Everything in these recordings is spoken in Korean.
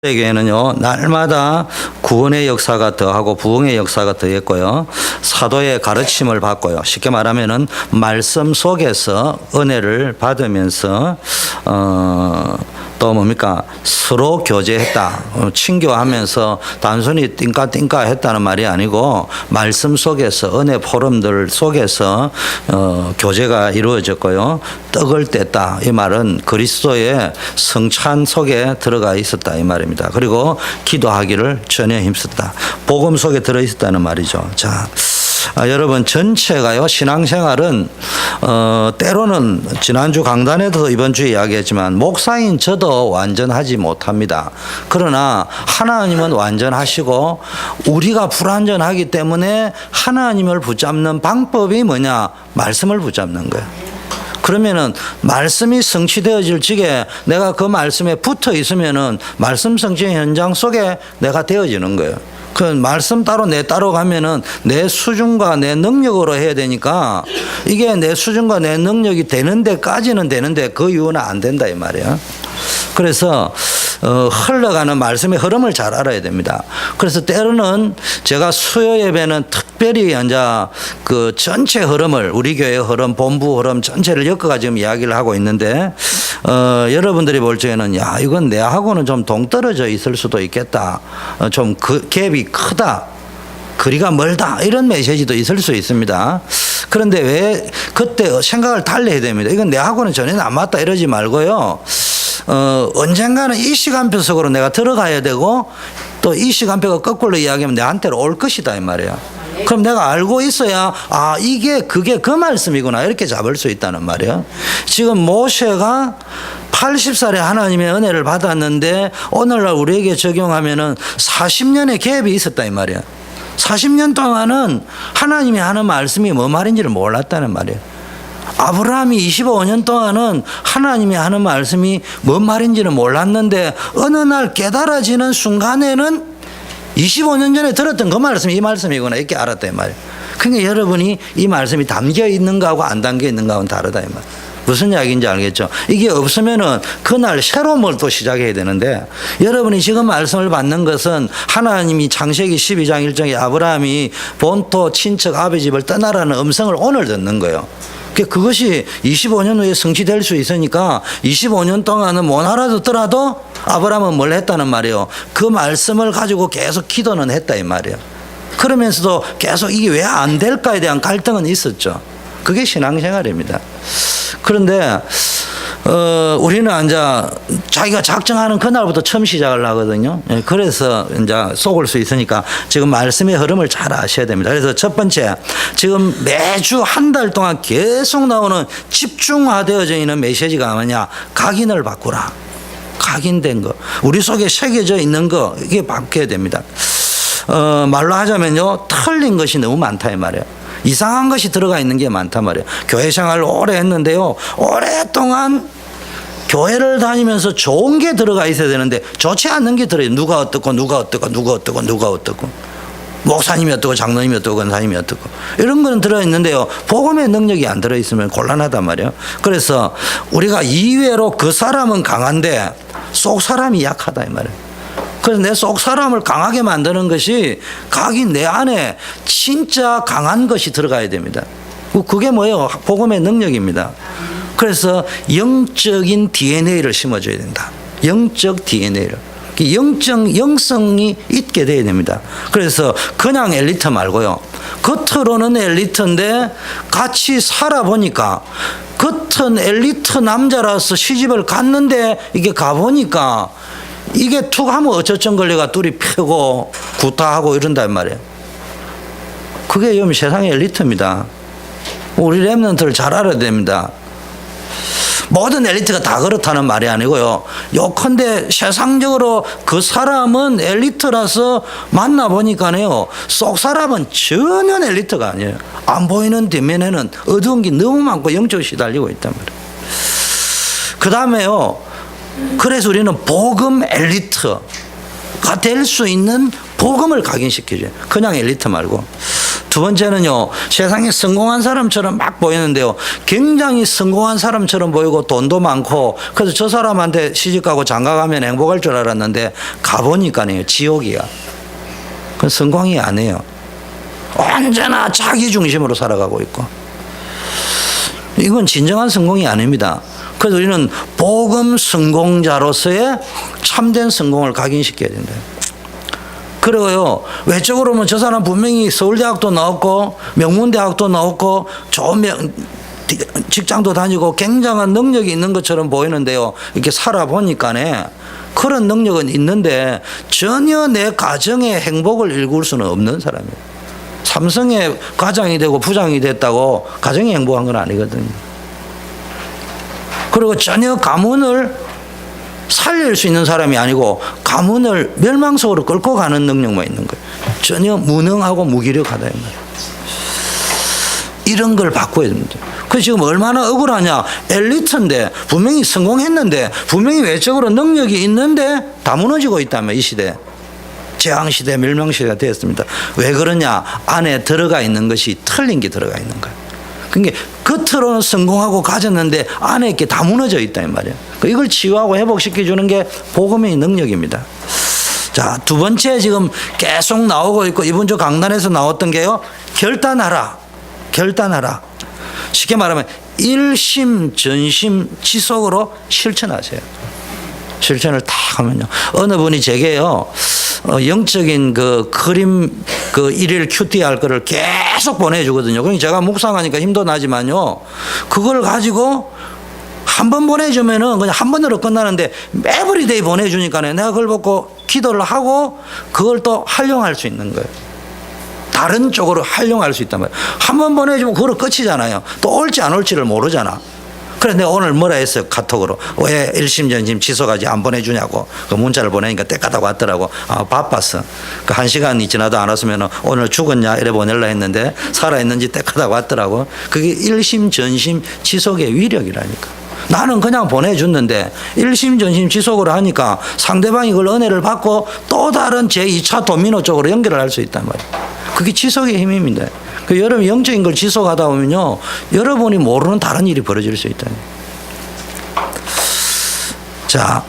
에게는요 날마다 구원의 역사가 더하고 부흥의 역사가 더했고요, 사도의 가르침을 받고요, 쉽게 말하면은 말씀 속에서 은혜를 받으면서 또 뭡니까, 서로 교제했다, 친교하면서 단순히 띵까띵까 했다는 말이 아니고 말씀 속에서 은혜 포럼들 속에서 교제가 이루어졌고요, 떡을 뗐다, 이 말은 그리스도의 성찬 속에 들어가 있었다 이 말입니다. 그리고 기도하기를 전혀 힘썼다, 복음 속에 들어있었다는 말이죠. 자, 여러분 전체가요, 신앙생활은 때로는 지난주 강단에도 이번 주에 이야기했지만 목사인 저도 완전하지 못합니다. 그러나 하나님은 완전하시고 우리가 불완전하기 때문에 하나님을 붙잡는 방법이 뭐냐, 말씀을 붙잡는 거예요. 그러면은 말씀이 성취되어질 적에 내가 그 말씀에 붙어 있으면은 말씀 성취 현장 속에 내가 되어지는 거예요. 그 말씀 따로 내 따로 가면은 내 수준과 내 능력으로 해야 되니까 이게 내 수준과 내 능력이 되는 데까지는 되는데 그 이후는 안 된다 이 말이야. 그래서 흘러가는 말씀의 흐름을 잘 알아야 됩니다. 그래서 때로는 제가 수요 예배는 특별히 이제 그 전체 흐름을, 우리 교회 흐름, 본부 흐름 전체를 엮어가 지금 이야기를 하고 있는데 여러분들이 볼 적에는 야, 이건 내하고는 좀 동떨어져 있을 수도 있겠다, 좀 그 갭이 크다, 거리가 멀다, 이런 메시지도 있을 수 있습니다. 그런데 왜 그때 생각을 달리 해야 됩니다. 이건 내하고는 전혀 안 맞다 이러지 말고요, 언젠가는 이 시간표 속으로 내가 들어가야 되고 또 이 시간표가 거꾸로 이야기하면 내한테로 올 것이다 이 말이야. 그럼 내가 알고 있어야 이게 그게 그 말씀이구나 이렇게 잡을 수 있다는 말이야. 지금 모세가 80살에 하나님의 은혜를 받았는데 오늘날 우리에게 적용하면은 40년의 갭이 있었다 이 말이야. 40년 동안은 하나님이 하는 말씀이 뭐 말인지를 몰랐다는 말이야. 아브라함이 25년 동안은 하나님이 하는 말씀이 뭔 말인지는 몰랐는데 어느 날 깨달아지는 순간에는 25년 전에 들었던 그 말씀이 이 말씀이구나 이렇게 알았단 말이에요. 그러니까 여러분이 이 말씀이 담겨 있는 거하고 안 담겨 있는 거하고는 다르다 이 말. 무슨 이야기인지 알겠죠? 이게 없으면은 그날 새로운 걸 또 시작해야 되는데, 여러분이 지금 말씀을 받는 것은 하나님이 창세기 12장 1절에 아브라함이 본토 친척 아버지 집을 떠나라는 음성을 오늘 듣는 거예요. 그것이 25년 후에 성취될 수 있으니까 25년 동안은 못 알아듣더라도 아브라함은 뭘 했다는 말이에요. 그 말씀을 가지고 계속 기도는 했다 이 말이에요. 그러면서도 계속 이게 왜 안 될까에 대한 갈등은 있었죠. 그게 신앙생활입니다. 그런데 우리는 이제 자기가 작정하는 그날부터 처음 시작을 하거든요. 그래서 이제 속을 수 있으니까 지금 말씀의 흐름을 잘 아셔야 됩니다. 그래서 첫 번째, 지금 매주 한 달 동안 계속 나오는 집중화되어져 있는 메시지가 뭐냐, 각인을 바꾸라. 각인된 거, 우리 속에 새겨져 있는 거, 이게 바뀌어야 됩니다. 말로 하자면요, 틀린 것이 너무 많다 이 말이에요. 이상한 것이 들어가 있는 게 많단 말이에요. 교회 생활을 오래 했는데요, 오랫동안 교회를 다니면서 좋은 게 들어가 있어야 되는데 좋지 않는 게 들어요. 누가 어떻고 누가 어떻고 누가 어떻고 누가 어떻고, 목사님이 어떻고 장로님이 어떻고 권사님이 어떻고, 이런 거는 들어있는데요, 복음의 능력이 안 들어있으면 곤란하단 말이에요. 그래서 우리가 이외로 그 사람은 강한데 속 사람이 약하다 이 말이에요. 그래서 내 속 사람을 강하게 만드는 것이 각인 내 안에 진짜 강한 것이 들어가야 됩니다. 그게 뭐예요? 복음의 능력입니다. 그래서 영적인 DNA를 심어줘야 된다. 영적 DNA를. 영성이 있게 돼야 됩니다. 그래서 그냥 엘리트 말고요, 겉으로는 엘리트인데 같이 살아보니까, 겉은 엘리트 남자라서 시집을 갔는데 이게 가보니까 이게 툭 하면 어쩌전 걸려가 뚜리 펴고 구타하고 이런단 말이에요. 그게 좀 세상의 엘리트입니다. 우리 랩런트를 잘 알아야 됩니다. 모든 엘리트가 다 그렇다는 말이 아니고요, 요컨대 세상적으로 그 사람은 엘리트라서 만나보니까요, 속 사람은 전혀 엘리트가 아니에요. 안 보이는 뒷면에는 어두운 게 너무 많고 영적으로 시달리고 있단 말이에요. 그 다음에요, 그래서 우리는 복음 엘리트가 될 수 있는 복음을 각인시켜줘요. 그냥 엘리트 말고. 두 번째는요, 세상에 성공한 사람처럼 막 보이는데요, 굉장히 성공한 사람처럼 보이고 돈도 많고, 그래서 저 사람한테 시집가고 장가가면 행복할 줄 알았는데 가보니까요, 지옥이야. 그건 성공이 아니에요. 언제나 자기 중심으로 살아가고 있고, 이건 진정한 성공이 아닙니다. 그래서 우리는 복음 성공자로서의 참된 성공을 각인시켜야 된다. 그리고요, 외적으로 보면 저 사람 분명히 서울대학도 나왔고 명문대학도 나왔고 좋은 직장도 다니고 굉장한 능력이 있는 것처럼 보이는데요, 이렇게 살아보니까네 그런 능력은 있는데 전혀 내 가정의 행복을 일구을 수는 없는 사람이에요. 삼성의 과장이 되고 부장이 됐다고 가정이 행복한 건 아니거든요. 그리고 전혀 가문을 살릴 수 있는 사람이 아니고 가문을 멸망 속으로 끌고 가는 능력만 있는 거예요. 전혀 무능하고 무기력하다 이 말이에요. 이런 걸 바꿔야 됩니다. 그래서 지금 얼마나 억울하냐. 엘리트인데 분명히 성공했는데 분명히 외적으로 능력이 있는데 다 무너지고 있다면 이 시대. 재앙시대, 멸망시대가 되었습니다. 왜 그러냐. 안에 들어가 있는 것이 틀린 게 들어가 있는 거예요. 그러니까 겉으로는 성공하고 가졌는데 안에 있게 다 무너져 있다 이 말이에요. 이걸 치유하고 회복시켜주는 게 복음의 능력입니다. 자, 두 번째 지금 계속 나오고 있고 이번 주 강단에서 나왔던 게요, 결단하라. 결단하라. 쉽게 말하면 일심 전심 지속으로 실천하세요. 실천을 딱 하면요, 어느 분이 제게요, 영적인 그 그림 그 일일 큐티 할 거를 계속 보내주거든요. 그러니까 제가 묵상하니까 힘도 나지만요, 그걸 가지고 한 번 보내주면은 그냥 한 번으로 끝나는데 에브리데이 보내주니까 내가 그걸 보고 기도를 하고 그걸 또 활용할 수 있는 거예요. 다른 쪽으로 활용할 수 있단 말이에요. 한 번 보내주면 그걸로 끝이잖아요. 또 올지 안 올지를 모르잖아. 그래 내가 오늘 뭐라 했어요, 카톡으로. 왜 일심전심 지속하지 안 보내주냐고. 그 문자를 보내니까 때까다 왔더라고. 아, 바빴어. 그 1시간이 지나도 안 왔으면 오늘 죽었냐 이래 보내려 했는데 살아있는지 때까다 왔더라고. 그게 일심전심 지속의 위력이라니까. 나는 그냥 보내줬는데 일심전심 지속으로 하니까 상대방이 그걸 은혜를 받고 또 다른 제2차 도미노 쪽으로 연결을 할 수 있단 말이에요. 그게 지속의 힘입니다. 여러분 영적인 걸 지속하다 보면요, 여러분이 모르는 다른 일이 벌어질 수 있다. 자,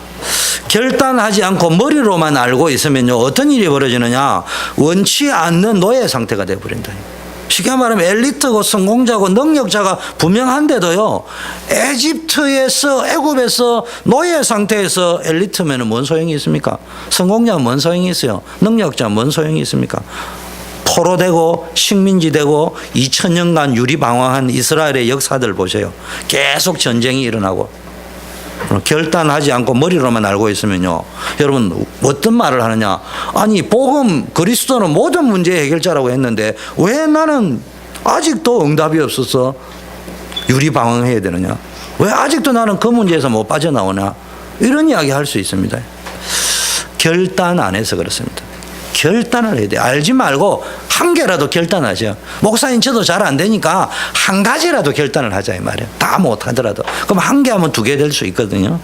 결단하지 않고 머리로만 알고 있으면요, 어떤 일이 벌어지느냐. 원치 않는 노예 상태가 되어버린다. 쉽게 말하면 엘리트고 성공자고 능력자가 분명한데도요, 에집트에서 애굽에서 노예 상태에서 엘리트면 뭔 소용이 있습니까? 성공자는 뭔 소용이 있어요? 능력자는 뭔 소용이 있습니까? 포로되고 식민지 되고 2000년간 유리방황한 이스라엘의 역사들 보세요. 계속 전쟁이 일어나고. 결단하지 않고 머리로만 알고 있으면요, 여러분 어떤 말을 하느냐. 아니 복음 그리스도는 모든 문제의 해결자라고 했는데 왜 나는 아직도 응답이 없어서 유리방황해야 되느냐. 왜 아직도 나는 그 문제에서 못 빠져나오냐. 이런 이야기 할 수 있습니다. 결단 안 해서 그렇습니다. 결단을 해야 돼요. 알지 말고 한 개라도 결단하죠. 목사님 저도 잘 안 되니까 한 가지라도 결단을 하자 이 말이에요. 다 못하더라도. 그럼 한 개 하면 두 개 될 수 있거든요.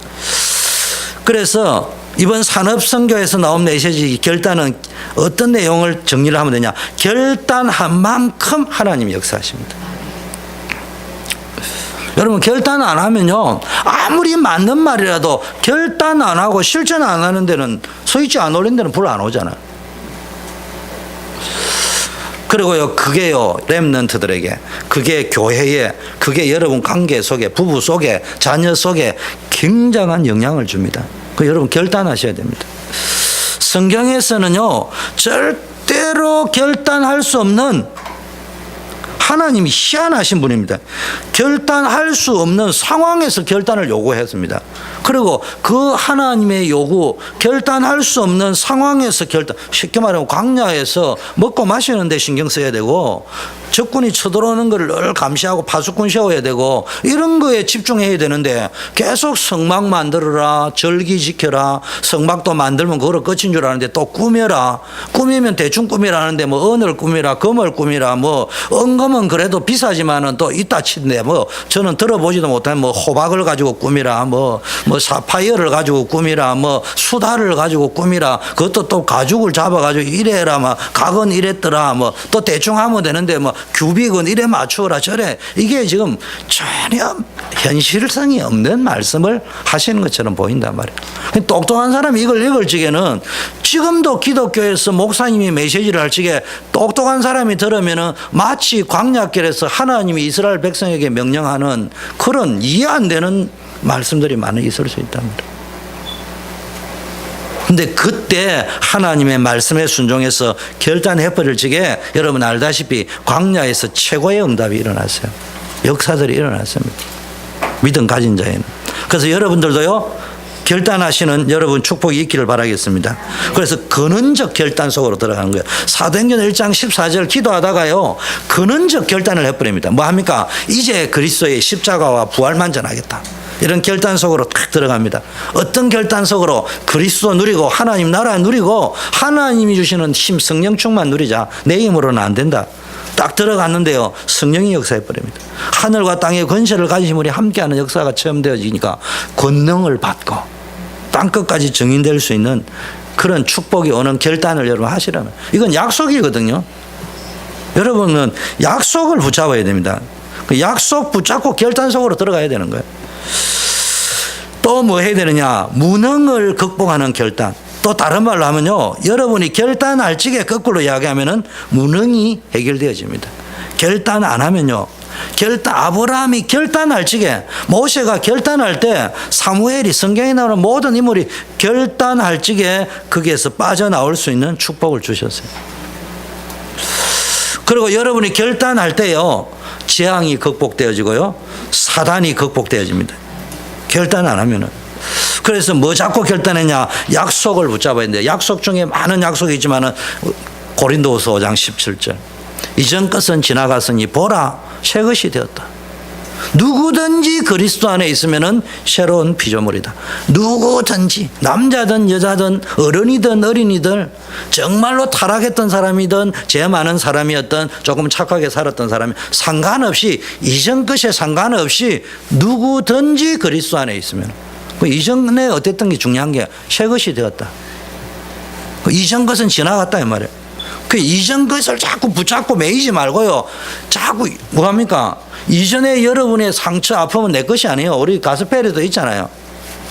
그래서 이번 산업선교에서 나온 메시지 결단은 어떤 내용을 정리를 하면 되냐. 결단한 만큼 하나님이 역사하십니다. 여러분 결단 안 하면요, 아무리 맞는 말이라도 결단 안 하고 실천 안 하는 데는, 스위치 안 올린 데는 불 안 오잖아요. 그리고요, 그게요, 렘넌트들에게, 그게 교회에, 그게 여러분 관계 속에, 부부 속에, 자녀 속에 굉장한 영향을 줍니다. 그 여러분 결단하셔야 됩니다. 성경에서는요, 절대로 결단할 수 없는, 하나님이 희한하신 분입니다. 결단할 수 없는 상황에서 결단을 요구했습니다. 그리고 그 하나님의 요구, 결단할 수 없는 상황에서 결단, 쉽게 말하면 광야에서 먹고 마시는 데 신경 써야 되고, 적군이 쳐들어오는 것을 늘 감시하고 파수꾼 세워야 되고, 이런 거에 집중해야 되는데 계속 성막 만들어라, 절기 지켜라, 성막도 만들면 그거로 끝인 줄 아는데 또 꾸며라, 꾸미면 대충 꾸미라는데 뭐 은을 꾸미라, 금을 꾸미라, 뭐 은금은 그래도 비싸지만은 또 이따 치는데 뭐 저는 들어보지도 못한 뭐 호박을 가지고 꾸미라, 뭐 뭐 사파이어를 가지고 꾸미라, 뭐 수다를 가지고 꾸미라, 그것도 또 가죽을 잡아가지고 이래라, 막 각은 이랬더라, 뭐 또 대충 하면 되는데 뭐 규빅은 이래 맞추어라 저래. 이게 지금 전혀 현실성이 없는 말씀을 하시는 것처럼 보인단 말이에요. 똑똑한 사람이 이걸 읽을 적에는 지금도 기독교에서 목사님이 메시지를 할 적에 똑똑한 사람이 들으면은 마치 광야길에서 하나님이 이스라엘 백성에게 명령하는 그런 이해 안 되는 말씀들이 많이 있을 수 있단 말이에요. 근데 그때 하나님의 말씀에 순종해서 결단해버릴 적에 여러분 알다시피 광야에서 최고의 응답이 일어났어요. 역사들이 일어났습니다. 믿음 가진 자에는. 그래서 여러분들도요, 결단하시는 여러분 축복이 있기를 바라겠습니다. 그래서 근원적 결단 속으로 들어가는 거예요. 사도행전 1장 14절 기도하다가요, 근원적 결단을 해버립니다. 뭐 합니까? 이제 그리스도의 십자가와 부활만 전하겠다. 이런 결단 속으로 딱 들어갑니다. 어떤 결단 속으로? 그리스도 누리고 하나님 나라 누리고 하나님이 주시는 힘 성령 충만 누리자. 내 힘으로는 안 된다. 딱 들어갔는데요, 성령이 역사해버립니다. 하늘과 땅의 권세를 가진 분이 함께하는 역사가 처음 되어지니까 권능을 받고 땅끝까지 증인될 수 있는 그런 축복이 오는 결단을 여러분 하시라면, 이건 약속이거든요. 여러분은 약속을 붙잡아야 됩니다. 그 약속 붙잡고 결단 속으로 들어가야 되는 거예요. 또 뭐 해야 되느냐? 무능을 극복하는 결단. 또 다른 말로 하면요, 여러분이 결단할 적에 거꾸로 이야기하면은 무능이 해결되어집니다. 결단 안 하면요, 아브라함이 결단할 적에, 모세가 결단할 때, 사무엘이 성경에 나오는 모든 인물이 결단할 적에 거기에서 빠져나올 수 있는 축복을 주셨어요. 그리고 여러분이 결단할 때요, 재앙이 극복되어지고요, 사단이 극복되어집니다. 결단 안 하면은. 그래서 뭐 잡고 결단했냐? 약속을 붙잡아야 되는데, 약속 중에 많은 약속이 있지만은 고린도후서 5장 17절. 이전 것은 지나갔으니 보라, 새 것이 되었다. 누구든지 그리스도 안에 있으면은 새로운 피조물이다. 누구든지, 남자든 여자든 어른이든 어린이든, 정말로 타락했던 사람이든 죄 많은 사람이었던 조금 착하게 살았던 사람이 상관없이, 이전 것에 상관없이 누구든지 그리스도 안에 있으면, 이전에 어땠던 게 중요한 게 새 것이 되었다. 이전 것은 지나갔다 이 말이에요. 그 이전 것을 자꾸 붙잡고 매이지 말고요, 자꾸 뭐합니까? 이전에 여러분의 상처 아픔은 내 것이 아니에요. 우리 가스펠에도 있잖아요.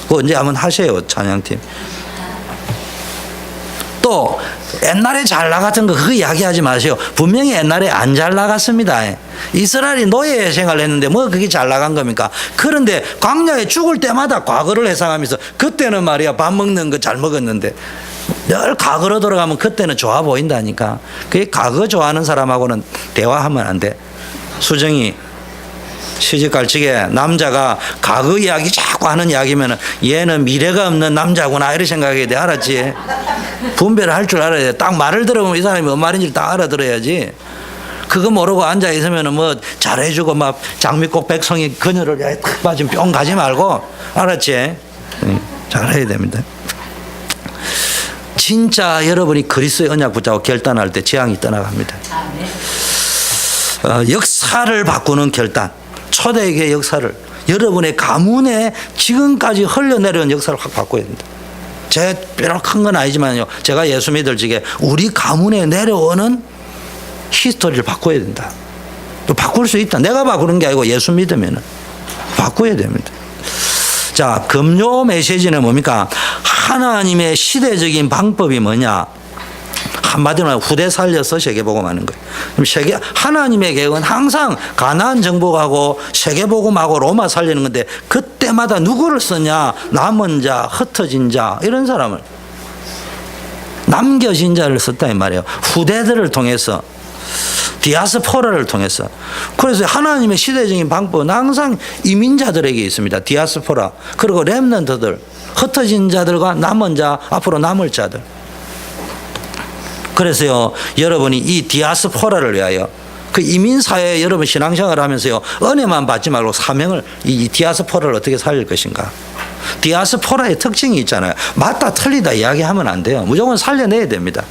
그거 언제 한번 하세요, 찬양팀. 또 옛날에 잘 나갔던 거 그거 이야기하지 마세요. 분명히 옛날에 안 잘 나갔습니다. 이스라엘이 노예 생활을 했는데 뭐 그게 잘 나간 겁니까? 그런데 광야에 죽을 때마다 과거를 회상하면서, 그때는 말이야 밥 먹는 거 잘 먹었는데, 늘 과거로 돌아가면 그때는 좋아 보인다니까. 그 과거 좋아하는 사람하고는 대화하면 안 돼. 수정이 시집갈 적에 남자가 과거 이야기 자꾸 하는 이야기면 얘는 미래가 없는 남자구나 이렇게 생각해야 돼. 알았지? 분별을 할 줄 알아야 돼. 딱 말을 들어보면 이 사람이 뭔 말인지 딱 알아들어야지. 그거 모르고 앉아 있으면 뭐 잘해주고 막 장미꽃 백송이 그녀를 탁 빠지면 뿅 가지 말고, 알았지? 잘해야 됩니다. 진짜 여러분이 그리스도의 언약 붙잡고 결단할 때 재앙이 떠나갑니다. 역사를 바꾸는 결단, 초대교회 역사를, 여러분의 가문에 지금까지 흘러내려온 역사를 확 바꿔야 됩니다. 제가 비록 큰 건 아니지만요, 제가 예수 믿을 적에 우리 가문에 내려오는 히스토리를 바꿔야 된다. 또 바꿀 수 있다. 내가 바꾸는 게 아니고 예수 믿으면 바꿔야 됩니다. 자, 금요 메시지는 뭡니까? 하나님의 시대적인 방법이 뭐냐? 한마디로 후대 살려서 세계복음하는 거예요. 그럼 하나님의 계획은 항상 가나안 정복하고 세계복음하고 로마 살리는 건데, 그때마다 누구를 쓰냐? 남은 자, 흩어진 자, 이런 사람을, 남겨진 자를 썼다 이 말이에요. 후대들을 통해서, 디아스포라를 통해서. 그래서 하나님의 시대적인 방법은 항상 이민자들에게 있습니다. 디아스포라, 그리고 렘넌트들, 흩어진 자들과 남은 자, 앞으로 남을 자들. 그래서요, 여러분이 이 디아스포라를 위하여, 그 이민사회에 여러분 신앙생활을 하면서요, 은혜만 받지 말고 사명을, 이 디아스포라를 어떻게 살릴 것인가. 디아스포라의 특징이 있잖아요. 맞다 틀리다 이야기하면 안 돼요. 무조건 살려내야 됩니다.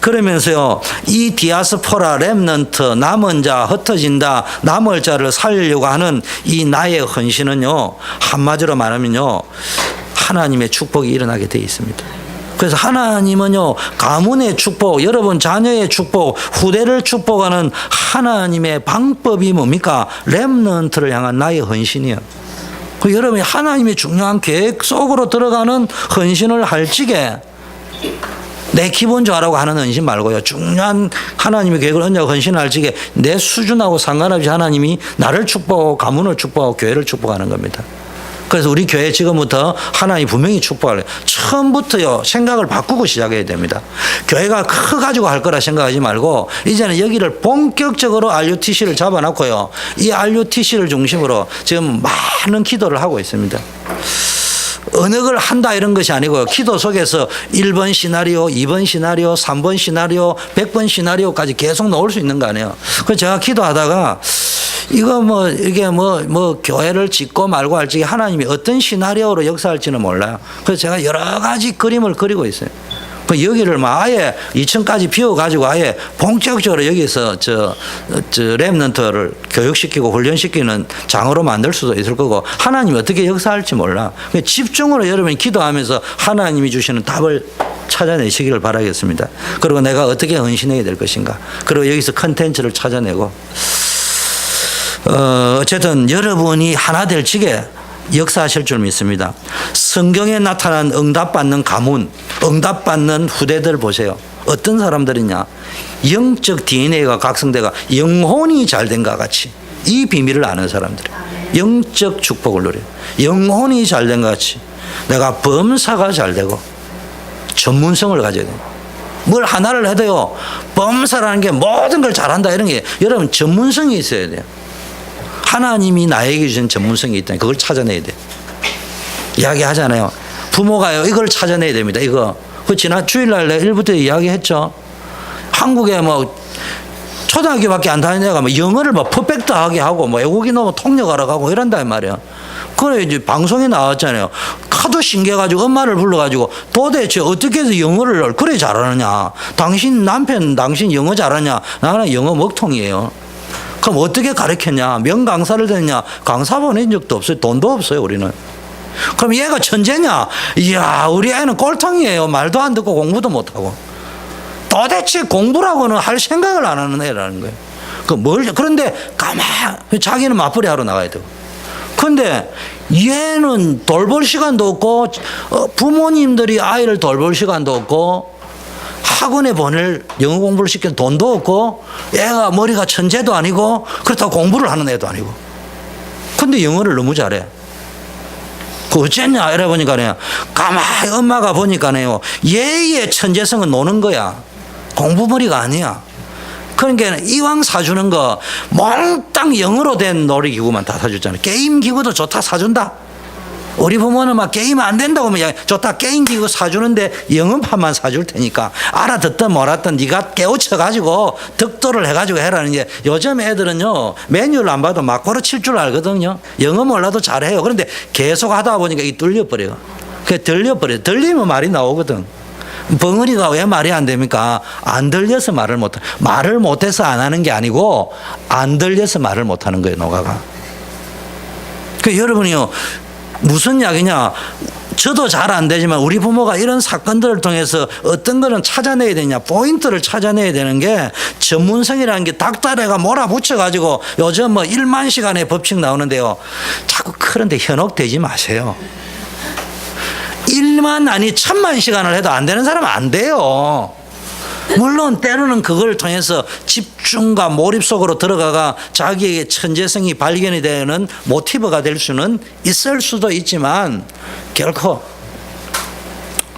그러면서요, 이 디아스포라 렘넌트, 남은 자, 흩어진다, 남을 자를 살리려고 하는 이 나의 헌신은요, 한마디로 말하면요, 하나님의 축복이 일어나게 되어 있습니다. 그래서 하나님은요, 가문의 축복, 여러분 자녀의 축복, 후대를 축복하는 하나님의 방법이 뭡니까? 렘넌트를 향한 나의 헌신이에요. 그 여러분이 하나님의 중요한 계획 속으로 들어가는 헌신을 할 적에 내 기분 좋아라고 하는 헌신 말고요, 중요한 하나님의 계획을 헌신할 적에 내 수준하고 상관없이 하나님이 나를 축복하고 가문을 축복하고 교회를 축복하는 겁니다. 그래서 우리 교회 지금부터 하나님 분명히 축복할래요. 처음부터요, 생각을 바꾸고 시작해야 됩니다. 교회가 커가지고 할 거라 생각하지 말고 이제는 여기를 본격적으로 RUTC를 잡아놨고요, 이 RUTC를 중심으로 지금 많은 기도를 하고 있습니다. 어느 걸 한다 이런 것이 아니고요, 기도 속에서 1번 시나리오, 2번 시나리오, 3번 시나리오, 100번 시나리오까지 계속 넣을 수 있는 거 아니에요. 그래서 제가 기도하다가 이거 이게 교회를 짓고 말고 할 적에 하나님이 어떤 시나리오로 역사할지는 몰라요. 그래서 제가 여러 가지 그림을 그리고 있어요. 여기를 아예 2층까지 비워가지고 아예 본격적으로 여기서 렘넌트를 교육시키고 훈련시키는 장으로 만들 수도 있을 거고, 하나님이 어떻게 역사할지 몰라. 집중으로 여러분이 기도하면서 하나님이 주시는 답을 찾아내시기를 바라겠습니다. 그리고 내가 어떻게 헌신해야 될 것인가. 그리고 여기서 컨텐츠를 찾아내고, 어쨌든 여러분이 하나 될 적에 역사하실 줄 믿습니다. 성경에 나타난 응답받는 가문, 응답받는 후대들 보세요. 어떤 사람들이냐? 영적 DNA가 각성돼가 영혼이 잘된 것 같이 이 비밀을 아는 사람들이에요. 영적 축복을 누려요. 영혼이 잘된 것 같이 내가 범사가 잘되고 전문성을 가져야 돼요. 뭘 하나를 해도요, 범사라는 게 모든 걸 잘한다 이런 게 여러분 전문성이 있어야 돼요. 하나님이 나에게 주신 전문성이 있다니 그걸 찾아내야 돼. 이야기하잖아요. 부모가요, 이걸 찾아내야 됩니다. 이거. 그 지난 주일날 내가 1부터 이야기했죠. 한국에 초등학교밖에 안 다니는 애가 영어를 퍼펙트하게 하고 외국인 오면 통역하러 가고 이런단 말이야. 그래 이제 방송에 나왔잖아요. 하도 신기해가지고 엄마를 불러가지고 도대체 어떻게 해서 영어를 그래 잘하느냐. 당신 남편 당신 영어 잘하냐. 나는 영어 먹통이에요. 그럼 어떻게 가르쳤냐? 명강사를 됐냐? 강사 보낸 적도 없어요. 돈도 없어요, 우리는. 그럼 얘가 천재냐? 이야, 우리 애는 꼴통이에요. 말도 안 듣고 공부도 못하고. 도대체 공부라고는 할 생각을 안 하는 애라는 거예요. 그런데 자기는 맞벌이 하러 나가야 되고. 그런데 얘는 돌볼 시간도 없고, 부모님들이 아이를 돌볼 시간도 없고, 학원에 보낼 영어 공부를 시키는 돈도 없고, 애가 머리가 천재도 아니고 그렇다고 공부를 하는 애도 아니고, 근데 영어를 너무 잘해. 그 어쨌냐 이래 보니까요, 가만히 엄마가 보니까요, 얘의 천재성은 노는 거야. 공부머리가 아니야. 그러니까 이왕 사주는 거 몽땅 영어로 된 놀이기구만 다 사줬잖아요. 게임기구도 좋다 사준다. 우리 부모는 게임 안 된다고 하면 좋다 게임기구 사주는데 영어판만 사줄 테니까 알아듣든 몰았든 네가 깨우쳐가지고 득도를 해가지고 해라는 게, 요즘 애들은요 매뉴얼 안 봐도 막고로 칠 줄 알거든요. 영어 몰라도 잘해요. 그런데 계속 하다 보니까 이 뚫려버려요. 그게 들려버려요. 들리면 말이 나오거든. 벙어리가 왜 말이 안 됩니까? 안 들려서 말을 못해. 말을 못해서 안 하는 게 아니고 안 들려서 말을 못하는 거예요, 노가가. 여러분이요, 무슨 이야기냐? 저도 잘 안 되지만 우리 부모가 이런 사건들을 통해서 어떤 거는 찾아내야 되냐, 포인트를 찾아내야 되는 게, 전문성이라는 게 닥달해가 몰아붙여가지고 요즘 1만 시간의 법칙 나오는데요, 자꾸 그런데 현혹되지 마세요. 1만 아니 1000만 시간을 해도 안 되는 사람은 안 돼요. 물론 때로는 그걸 통해서 집중과 몰입 속으로 들어가가 자기에게 천재성이 발견이 되는 모티브가 될 수는 있을 수도 있지만, 결코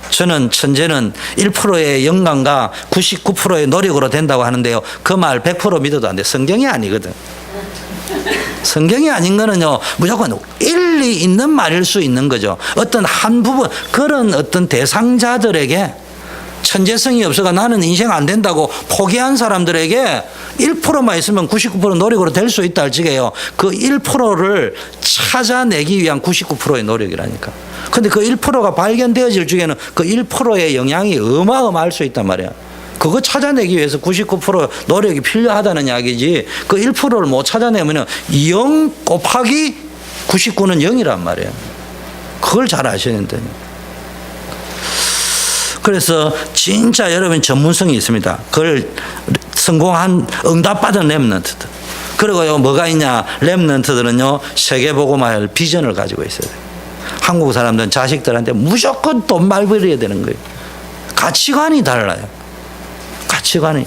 저는 천재는 1%의 영감과 99%의 노력으로 된다고 하는데요, 그 말 100% 믿어도 안 돼. 성경이 아니거든. 성경이 아닌 거는요, 무조건 일리 있는 말일 수 있는 거죠. 어떤 한 부분, 그런 어떤 대상자들에게 천재성이 없어가 나는 인생 안 된다고 포기한 사람들에게 1%만 있으면 99% 노력으로 될 수 있다 할지게요, 그 1%를 찾아내기 위한 99%의 노력이라니까. 근데 그 1%가 발견되어질 중에는 그 1%의 영향이 어마어마할 수 있단 말이야. 그거 찾아내기 위해서 99% 노력이 필요하다는 이야기지. 그 1%를 못 찾아내면 0 곱하기 99는 0이란 말이에요. 그걸 잘 아셔야 된다니. 그래서 진짜 여러분 전문성이 있습니다. 그걸 성공한 응답받은 렘넌트들. 그리고요 뭐가 있냐? 렘넌트들은요 세계복음화할 비전을 가지고 있어요. 한국 사람들은 자식들한테 무조건 돈 많이 벌어야 되는 거예요. 가치관이 달라요. 가치관이.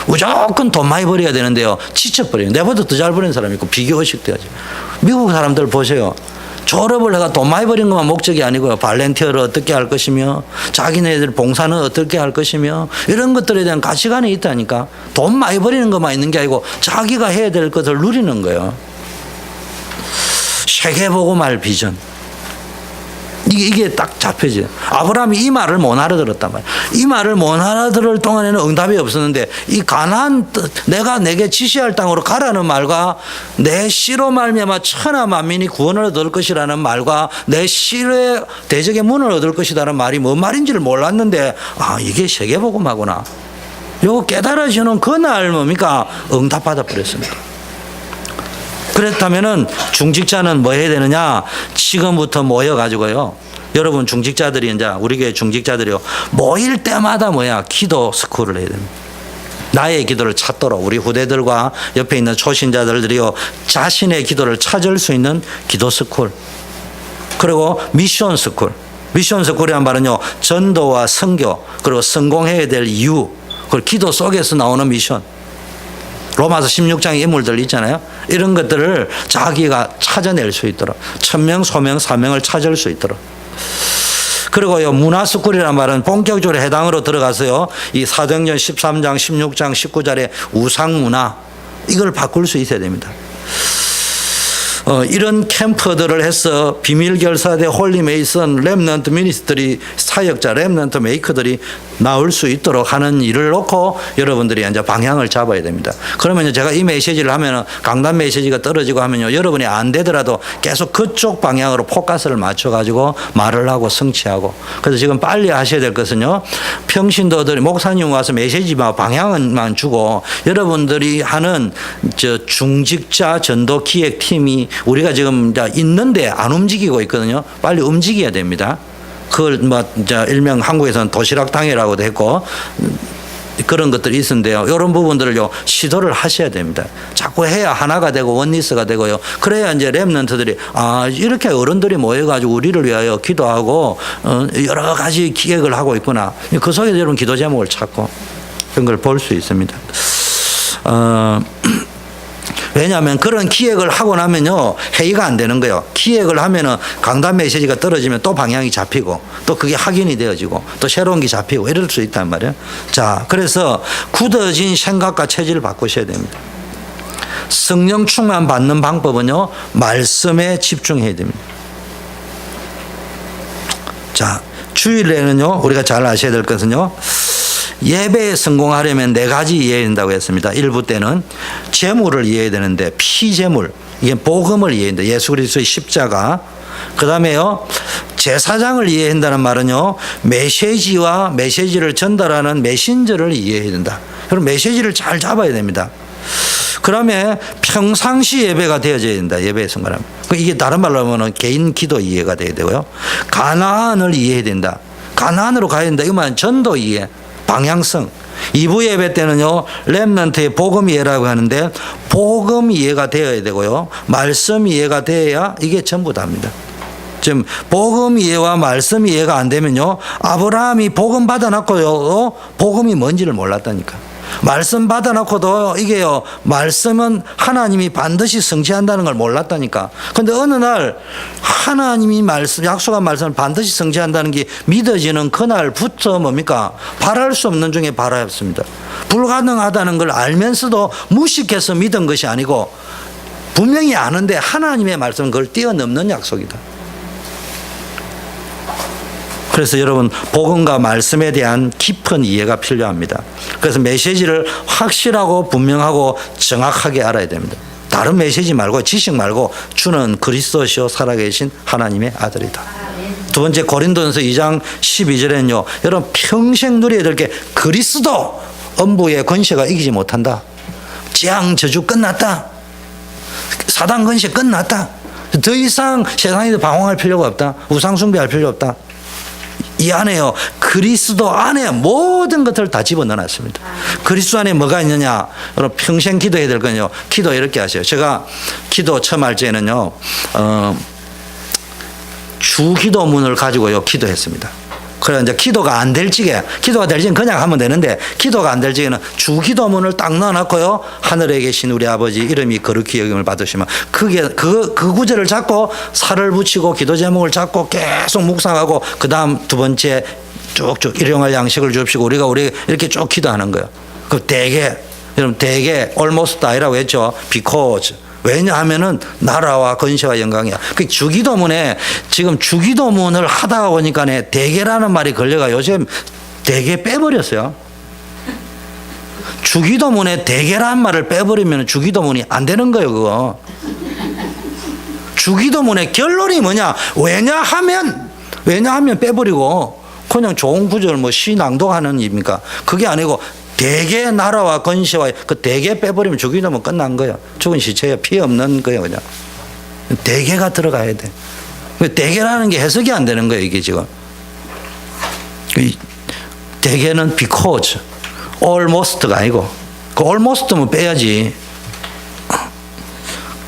무조건 돈 많이 벌어야 되는데요 지쳐버려요. 내보다 더 잘 버리는 사람이 있고 비교의식 돼야죠. 미국 사람들 보세요. 졸업을 해가 돈 많이 버린 것만 목적이 아니고요. 발렌티어를 어떻게 할 것이며 자기네들 봉사는 어떻게 할 것이며 이런 것들에 대한 가치관이 있다니까. 돈 많이 버리는 것만 있는 게 아니고 자기가 해야 될 것을 누리는 거예요. 세계복음화할 비전. 이게 딱 잡혀져요. 아브라함이 이 말을 못 알아들었단 말이에요. 이 말을 못 알아들을 동안에는 응답이 없었는데 이 가나안 내가 내게 지시할 땅으로 가라는 말과 내 씨로 말미암아 천하 만민이 구원을 얻을 것이라는 말과 내 씨의 대적의 문을 얻을 것이라는 말이 뭔 말인지를 몰랐는데 아 이게 세계복음화구나. 요거 깨달아지는 그날 뭡니까? 응답받아 버렸습니다. 그렇다면은 중직자는 뭐 해야 되느냐? 지금부터 모여가지고요. 여러분 중직자들이 이제 우리 교회 중직자들이요 모일 때마다 뭐야? 기도 스쿨을 해야 됩니다. 나의 기도를 찾도록 우리 후대들과 옆에 있는 초신자들이요 자신의 기도를 찾을 수 있는 기도 스쿨. 그리고 미션 스쿨. 미션 스쿨이란 말은요 전도와 선교 그리고 성공해야 될 이유 그리고 기도 속에서 나오는 미션. 로마서 16장의 인물들 있잖아요. 이런 것들을 자기가 찾아낼 수 있도록 천명, 소명, 사명을 찾을 수 있도록. 그리고요 문화스쿨이라는 말은 본격적으로 해당으로 들어가서요 이 사도행전 13장, 16장, 19절의 우상문화 이걸 바꿀 수 있어야 됩니다. 이런 캠프들을 해서 비밀결사대, 홀리메이슨, 렘넌트 미니스트리 사역자, 렘넌트 메이커들이 나올 수 있도록 하는 일을 놓고 여러분들이 이제 방향을 잡아야 됩니다. 그러면 제가 이 메시지를 하면 강단 메시지가 떨어지고 하면요 여러분이 안 되더라도 계속 그쪽 방향으로 포커스를 맞춰가지고 말을 하고 성취하고. 그래서 지금 빨리 하셔야 될 것은요 평신도들이 목사님 와서 메시지만 방향만 주고 여러분들이 하는 저 중직자 전도 기획 팀이 우리가 지금 있는데 안 움직이고 있거든요. 빨리 움직여야 됩니다. 그걸 뭐 일명 한국에서는 도시락 당회라고도 했고 그런 것들이 있는데요. 이런 부분들을요 시도를 하셔야 됩니다. 자꾸 해야 하나가 되고 원리스가 되고요. 그래야 이제 렘넌트들이 아 이렇게 어른들이 모여가지고 우리를 위하여 기도하고 여러 가지 기획을 하고 있구나. 그 속에서 여러분 기도 제목을 찾고 그런 걸 볼 수 있습니다. 왜냐하면 그런 기획을 하고 나면요 회의가 안 되는 거예요. 기획을 하면은 강단 메시지가 떨어지면 또 방향이 잡히고 또 그게 확인이 되어지고 또 새로운 게 잡히고 이럴 수 있단 말이에요. 자 그래서 굳어진 생각과 체질을 바꾸셔야 됩니다. 성령 충만 받는 방법은요 말씀에 집중해야 됩니다. 자 주일에는요 우리가 잘 아셔야 될 것은요 예배에 성공하려면 4가지 이해해야 된다고 했습니다. 일부 때는 재물을 이해해야 되는데 피재물 이게 복음을 이해해야 된다. 예수 그리스도의 십자가. 그 다음에요 제사장을 이해한다는 말은요 메시지와 메시지를 전달하는 메신저를 이해해야 된다. 그럼 메시지를 잘 잡아야 됩니다. 그 다음에 평상시 예배가 되어져야 된다. 예배에 성공하면. 이게 다른 말로 하면 개인 기도 이해가 돼야 되고요. 가나안을 이해해야 된다. 가나안으로 가야 된다. 이건 전도 이해. 방향성. 2부 예배 때는요 렘넌트의 복음 이해라고 하는데 복음 이해가 되어야 되고요 말씀 이해가 되어야 이게 전부 다입니다. 지금 복음 이해와 말씀 이해가 안 되면요 아브라함이 복음 받아놨고요 복음이 뭔지를 몰랐다니까. 말씀 받아놓고도 이게요 말씀은 하나님이 반드시 성취한다는 걸 몰랐다니까. 그런데 어느 날 하나님이 약속한 말씀을 반드시 성취한다는 게 믿어지는 그날부터 뭡니까 바랄 수 없는 중에 바라였습니다. 불가능하다는 걸 알면서도 무식해서 믿은 것이 아니고 분명히 아는데 하나님의 말씀은 그걸 뛰어넘는 약속이다. 그래서 여러분 복음과 말씀에 대한 깊은 이해가 필요합니다. 그래서 메시지를 확실하고 분명하고 정확하게 알아야 됩니다. 다른 메시지 말고 지식 말고 주는 그리스도시요 살아계신 하나님의 아들이다. 두 번째 고린도전서 2장 12절에는요. 여러분 평생 누려야 될 게 그리스도 음부의 권세가 이기지 못한다. 재앙 저주 끝났다. 사단 권세 끝났다. 더 이상 세상에서 방황할 필요가 없다. 우상 숭배할 필요 없다. 이 안에요. 그리스도 안에 모든 것들을 다 집어넣어놨습니다. 그리스도 안에 뭐가 있느냐? 여러분 평생 기도해야 될 건요. 기도 이렇게 하세요. 제가 기도 처음 할 때는요. 주기도문을 가지고요. 기도했습니다. 그래 이제 기도가 안 될 적에 기도가 될 적엔 그냥 하면 되는데 기도가 안 될 적에는 주기도문을 딱 넣어놨고요. 하늘에 계신 우리 아버지 이름이 거룩히 여김을 받으시면 그 구절을 잡고 살을 붙이고 기도 제목을 잡고 계속 묵상하고 그 다음 두 번째 쭉쭉 일용할 양식을 주십시고 우리가 이렇게 쭉 기도하는 거예요. 그 대개 여러분 대개 almost die라고 했죠. because 왜냐하면은 나라와 권세와 영광이야. 그 주기도문에 지금 주기도문을 하다가 보니까 대개라는 말이 걸려가 요즘 대개 빼버렸어요. 주기도문에 대개라는 말을 빼버리면 주기도문이 안 되는 거예요, 그거. 주기도문의 결론이 뭐냐? 왜냐하면 빼버리고 그냥 좋은 구절 뭐 시 낭독하는 입니까? 그게 아니고 대개 나라와 권세와 그 대개 빼버리면 주기도문 끝난 거예요. 죽은 시체예요. 피 없는 거예요, 그냥. 대개가 들어가야 돼. 대개라는 게 해석이 안 되는 거예요, 이게 지금. 대개는 because, almost가 아니고, 그 almost면 빼야지.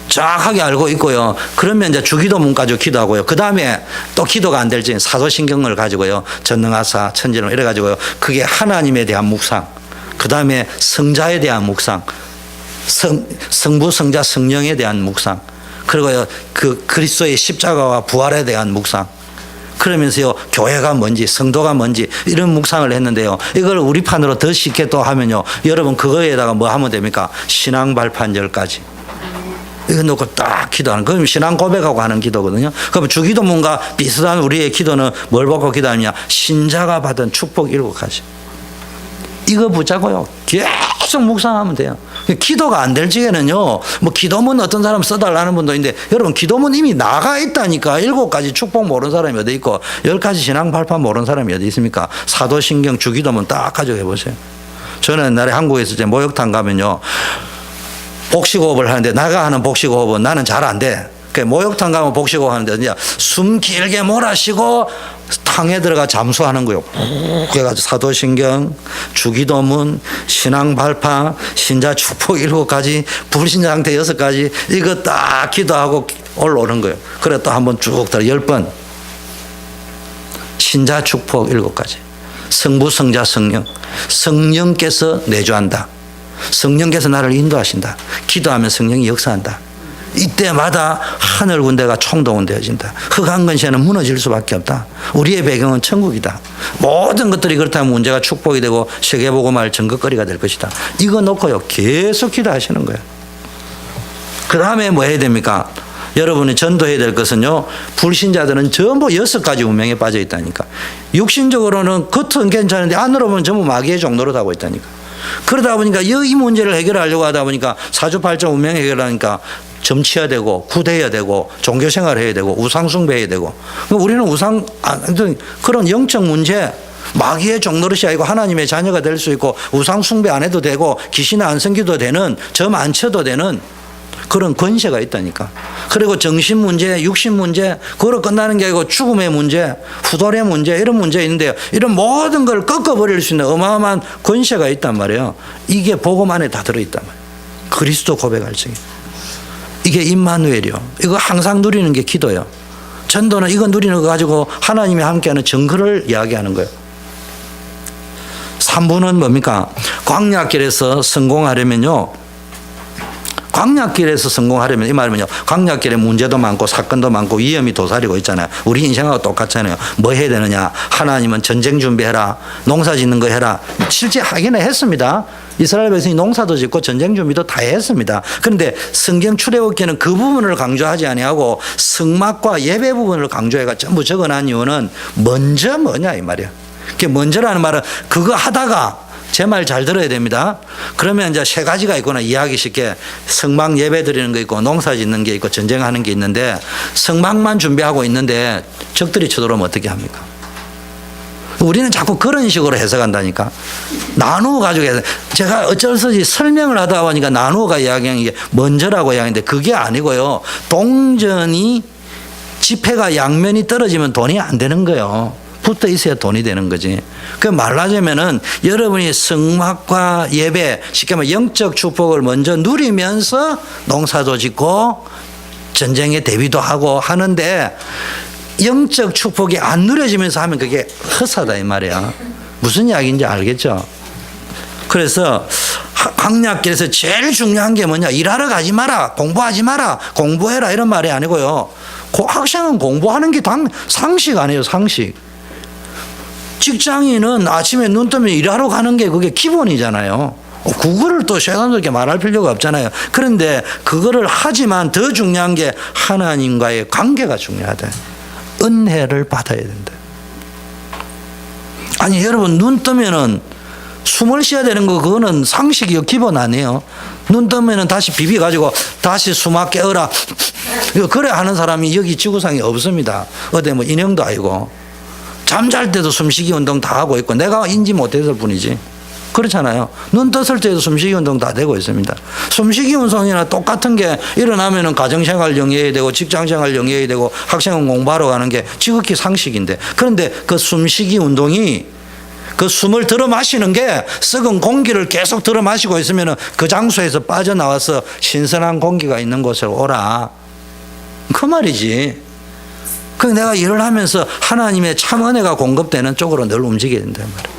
정확하게 알고 있고요. 그러면 이제 주기도문 가지고 기도하고요. 그 다음에 또 기도가 안 될 때 사도신경을 가지고요. 전능하사, 천지론 이래 가지고요. 그게 하나님에 대한 묵상. 그 다음에 성자에 대한 묵상, 성부, 성자, 성령에 대한 묵상, 그리고요 그 그리스도의 십자가와 부활에 대한 묵상. 그러면서요 교회가 뭔지, 성도가 뭔지 이런 묵상을 했는데요. 이걸 우리 판으로 더 쉽게 또 하면요, 여러분 그거에다가 뭐 하면 됩니까? 신앙 발판 10가지. 이거 놓고 딱 기도하는, 그럼 신앙 고백하고 하는 기도거든요. 그럼 주기도문과 비슷한 우리의 기도는 뭘 받고 기도하느냐? 신자가 받은 축복 7가지. 이거 붙잡고요. 계속 묵상하면 돼요. 기도가 안 될 적에는요, 뭐 기도문 어떤 사람 써달라는 분도 있는데, 여러분 기도문 이미 나가 있다니까. 7가지 축복 모르는 사람이 어디 있고, 10가지 신앙 발판 모르는 사람이 어디 있습니까? 사도신경 주기도문 딱 가지고 해보세요. 저는 옛날에 한국에 있을 때 목욕탕 가면요, 복식호흡을 하는데, 나가 하는 복식호흡은 나는 잘 안 돼. 목욕탕 가면 복식호흡 하는데 이제 숨 길게 몰아쉬고 탕에 들어가 잠수하는 거예요. 그래가지고 사도신경, 주기도문, 신앙 발파, 신자 축복 7가지, 불신자 상태 6가지, 이거 딱 기도하고 올라오는 거예요. 그래 또 한번 쭉 들어 10번. 신자 축복 7가지. 성부, 성자, 성령. 성령께서 내주한다. 성령께서 나를 인도하신다. 기도하면 성령이 역사한다. 이때마다 하늘 군대가 총동원되어진다. 흑암 권세는 무너질 수밖에 없다. 우리의 배경은 천국이다. 모든 것들이 그렇다면 문제가 축복이 되고 세계복음할 증거거리가 될 것이다. 이거 놓고요 계속 기도하시는 거예요. 그 다음에 뭐 해야 됩니까? 여러분이 전도해야 될 것은요, 불신자들은 전부 6가지 운명에 빠져 있다니까. 육신적으로는 겉은 괜찮은데 안으로 보면 전부 마귀의 종로로 하고 있다니까. 그러다 보니까 이 문제를 해결하려고 하다 보니까 사주팔자 운명 해결하니까 점치해야 되고 구대해야 되고 종교생활 해야 되고 우상숭배해야 되고. 우리는 그런 영적 문제, 마귀의 종노릇이 아니고 하나님의 자녀가 될 수 있고 우상숭배 안 해도 되고 귀신 안 섬기도 되는, 점 안 쳐도 되는 그런 권세가 있다니까. 그리고 정신 문제, 육신 문제, 그거로 끝나는 게 아니고 죽음의 문제, 후돌의 문제, 이런 문제 있는데요. 이런 모든 걸 꺾어버릴 수 있는 어마어마한 권세가 있단 말이에요. 이게 복음 안에 다 들어있단 말이에요. 그리스도 고백할 적에. 이게 임마누엘이요. 이거 항상 누리는 게 기도예요. 전도는 이거 누리는 거 가지고 하나님이 함께하는 정글을 이야기하는 거예요. 3부는 뭡니까? 광야길에서 성공하려면요, 광야길에서 성공하려면, 이 말이면요, 광야길에 문제도 많고 사건도 많고 위험이 도사리고 있잖아요. 우리 인생하고 똑같잖아요. 뭐 해야 되느냐? 하나님은 전쟁 준비해라, 농사 짓는 거 해라. 실제 하기는 했습니다. 이스라엘 백성이 농사도 짓고 전쟁 준비도 다 했습니다. 그런데 성경 출애굽기는 그 부분을 강조하지 아니하고 성막과 예배 부분을 강조해가 전부 적어놓은 이유는 먼저 뭐냐 이 말이야. 그 먼저라는 말은 그거 하다가 제 말 잘 들어야 됩니다. 그러면 이제 세 가지가 있구나. 이해하기 쉽게. 성막 예배 드리는 거 있고 농사 짓는 게 있고 전쟁하는 게 있는데 성막만 준비하고 있는데 적들이 쳐들어오면 어떻게 합니까? 우리는 자꾸 그런 식으로 해석한다니까. 나누어 가지고 해서 제가 어쩔 수 없이 설명을 하다 보니까 나누어가 이야기하는 게 먼저라고 이야기하는데 그게 아니고요. 동전이 지폐가 양면이 떨어지면 돈이 안 되는 거예요. 붙어 있어야 돈이 되는 거지. 그 말하자면은 여러분이 성막과 예배, 쉽게 말하면 영적 축복을 먼저 누리면서 농사도 짓고 전쟁에 대비도 하고 하는데 영적 축복이 안 누려지면서 하면 그게 허사다 이 말이야. 무슨 이야기인지 알겠죠? 그래서 강약길에서 제일 중요한 게 뭐냐? 일하러 가지 마라, 공부하지 마라, 공부해라 이런 말이 아니고요. 학생은 공부하는 게 상식 아니에요, 상식. 직장인은 아침에 눈 뜨면 일하러 가는 게 그게 기본이잖아요. 그거를 또 세상스럽게 말할 필요가 없잖아요. 그런데 그거를 하지만 더 중요한 게 하나님과의 관계가 중요하다. 은혜를 받아야 된다. 아니 여러분 눈 뜨면은 숨을 쉬어야 되는 거 그거는 상식이요 기본 아니에요. 눈 뜨면은 다시 비비가지고 다시 숨아 깨어라 그래 하는 사람이 여기 지구상에 없습니다. 어디 뭐 인형도 아니고 잠잘 때도 숨쉬기 운동 다 하고 있고 내가 인지 못했을 뿐이지. 그렇잖아요. 눈 떴을 때도 숨쉬기 운동 다 되고 있습니다. 숨쉬기 운동이나 똑같은 게 일어나면은 가정생활 영위해야 되고 직장생활 영위해야 되고 학생은 공부하러 가는 게 지극히 상식인데 그런데 그 숨쉬기 운동이 그 숨을 들어 마시는 게 썩은 공기를 계속 들어 마시고 있으면은 그 장소에서 빠져나와서 신선한 공기가 있는 곳으로 오라. 그 말이지. 그 내가 일을 하면서 하나님의 참 은혜가 공급되는 쪽으로 늘 움직여야 된단 말이에요.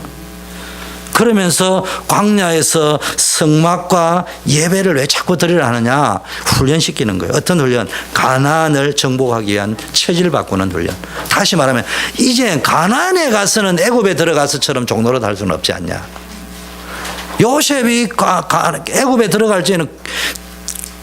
그러면서 광야에서 성막과 예배를 왜 자꾸 드리려 하느냐? 훈련시키는 거예요. 어떤 훈련? 가나안을 정복하기 위한 체질 바꾸는 훈련. 다시 말하면 이제 가나안에 가서는 애굽에 들어가서처럼 종노릇 할 수는 없지 않냐? 요셉이 애굽에 들어갈 때는